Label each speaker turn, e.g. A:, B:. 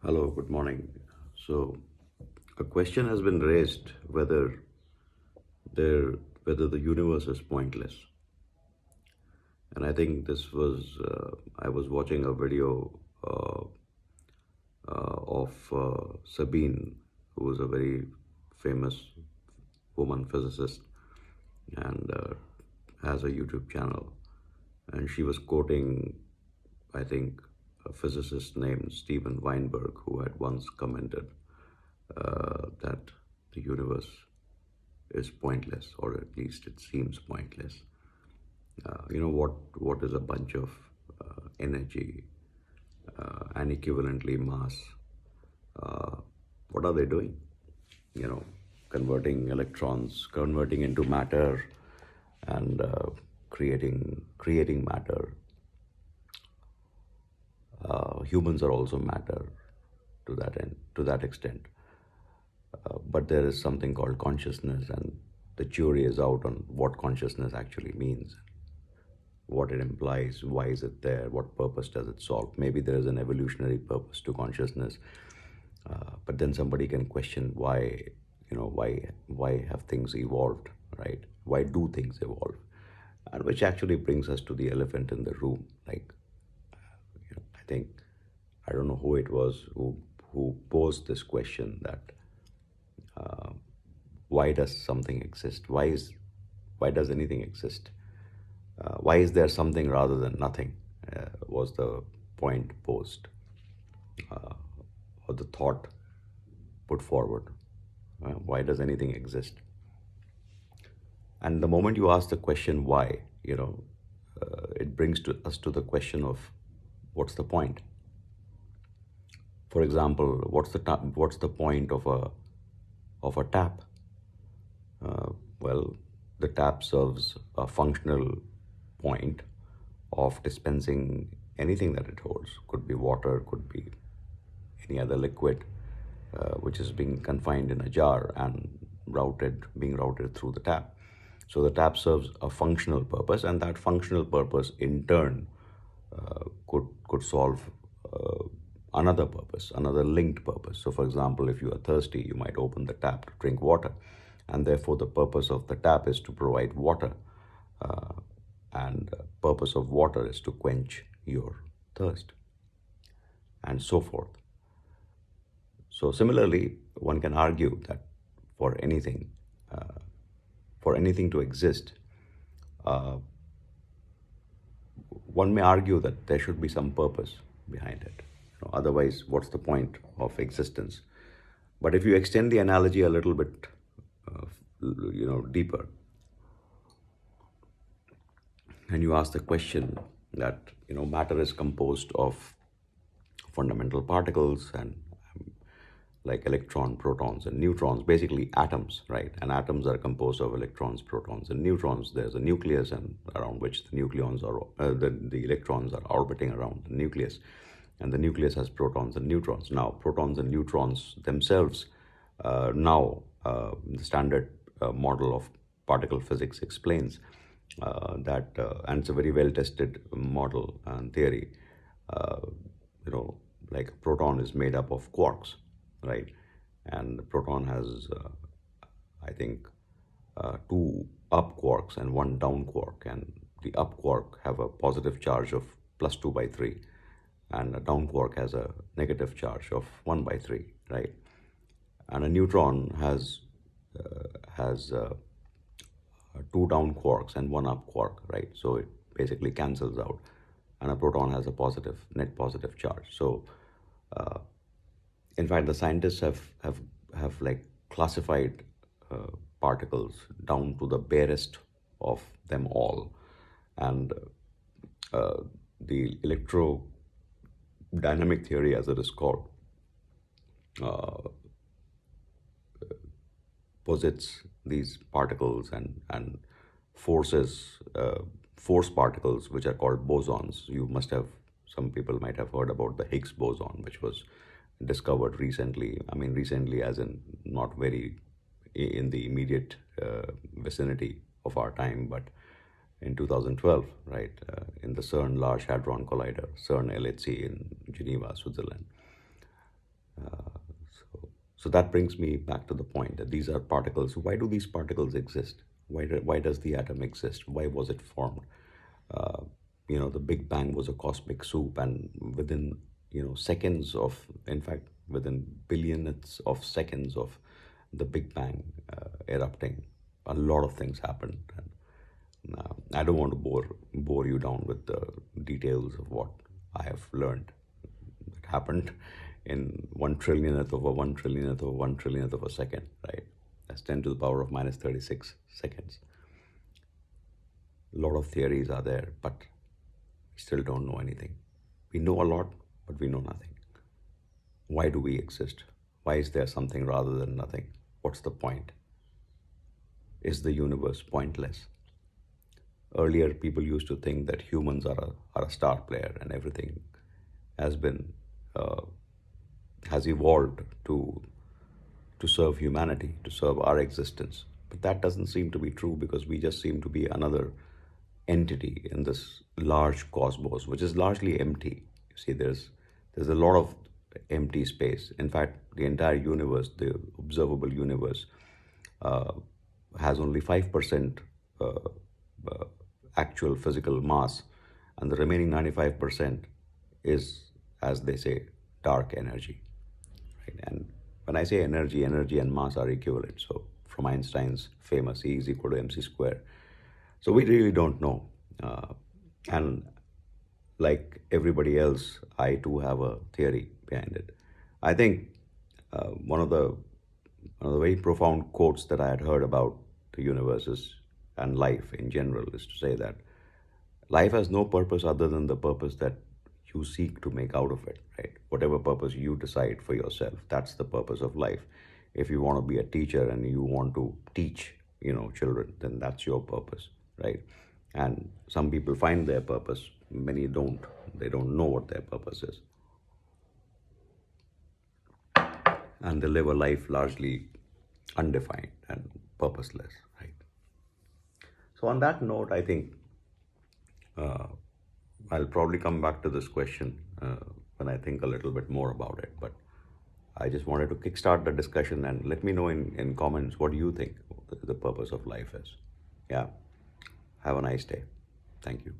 A: Hello, good morning. So, a question has been raised there whether the universe is pointless, and I think this was I was watching a video of Sabine, who was a very famous woman physicist and has a YouTube channel, and she was quoting, I think, a physicist named Steven Weinberg, who had once commented that the universe is pointless, or at least it seems pointless. What is a bunch of energy and equivalently mass? Uh, what are they doing? You know, converting electrons, converting into matter, and creating matter. Humans are also matter to that extent. But there is something called consciousness, and the jury is out on what consciousness actually means, what it implies, why is it there, what purpose does it solve. Maybe there is an evolutionary purpose to consciousness, but then somebody can question why have things evolved, right? Why do things evolve? And which actually brings us to the elephant in the room. Like, I think I don't know who it was who posed this question that why does something exist? Why does anything exist? Why is there something rather than nothing? Was the point posed, or the thought put forward? Why does anything exist? And the moment you ask the question why, it brings to us to the question of what's the point. For example, what's the point of a tap? Well, the tap serves a functional point of dispensing anything that it holds. Could be water, could be any other liquid, which is being confined in a jar and being routed through the tap. So the tap serves a functional purpose, and that functional purpose in turn could solve another purpose, another linked purpose. So, for example, if you are thirsty, you might open the tap to drink water, and therefore the purpose of the tap is to provide water, uh, and purpose of water is to quench your thirst, and so forth. So, similarly, one can argue that for anything, for anything to exist, uh, one may argue that there should be some purpose behind it. Otherwise, what's the point of existence? But if you extend the analogy a little bit, deeper, and you ask the question that matter is composed of fundamental particles and like electron, protons, and neutrons, basically atoms, right? And atoms are composed of electrons, protons, and neutrons. There's a nucleus, and around which the nucleons are the electrons are orbiting around the nucleus, and the nucleus has protons and neutrons. Now, protons and neutrons themselves, the standard model of particle physics explains that, and it's a very well tested model and theory. Uh, you know, like a proton is made up of quarks, right? And the proton has, I think, two up quarks and one down quark, and the up quark have a positive charge of plus 2 by 3, and a down quark has a negative charge of 1 by 3, right? And a neutron has two down quarks and one up quark, right? So it basically cancels out, and a proton has a net positive charge. So, in fact, the scientists have like classified particles down to the barest of them all, and uh, the electrodynamic theory, as it is called, posits these particles and forces force particles which are called bosons. Some people might have heard about the Higgs boson, which was discovered recently. I mean, recently, as in not very in the immediate vicinity of our time, but in 2012, right, in the CERN Large Hadron Collider, CERN LHC in Geneva, Switzerland. So that brings me back to the point that these are particles. Why do these particles exist? Why does the atom exist? Why was it formed? Uh, the Big Bang was a cosmic soup, and within, seconds of, in fact, within billions of seconds of the Big Bang erupting, a lot of things happened. And I don't want to bore you down with the details of what I have learned. It happened in 1 trillionth of a 1 trillionth of a 1 trillionth of a second, right? That's 10 to the power of minus 36 seconds. A lot of theories are there, but we still don't know anything. We know a lot, but we know nothing. Why do we exist? Why is there something rather than nothing? What's the point? Is the universe pointless? Earlier, people used to think that humans are a star player, and everything has been uh, has evolved to serve humanity, to serve our existence. But that doesn't seem to be true, because we just seem to be another entity in this large cosmos, which is largely empty. You see, there's a lot of empty space. In fact, the entire universe, the observable universe, uh, has only 5% uh, uh, actual physical mass, and the remaining 95% is, as they say, dark energy. Right? And when I say energy, energy and mass are equivalent. So from Einstein's famous E is equal to mc square. So we really don't know. And like everybody else, I too have a theory behind it. I think one of the very profound quotes that I had heard about the universe and life in general is to say that life has no purpose other than the purpose that you seek to make out of it, right? Whatever purpose you decide for yourself, that's the purpose of life. If you want to be a teacher and you want to teach, children, then that's your purpose, right? And some people find their purpose, many don't. They don't know what their purpose is. And they live a life largely undefined and purposeless, right? So, on that note, I think uh, I'll probably come back to this question when I think a little bit more about it. But I just wanted to kickstart the discussion, and let me know in comments, what do you think the purpose of life is? Yeah. Have a nice day. Thank you.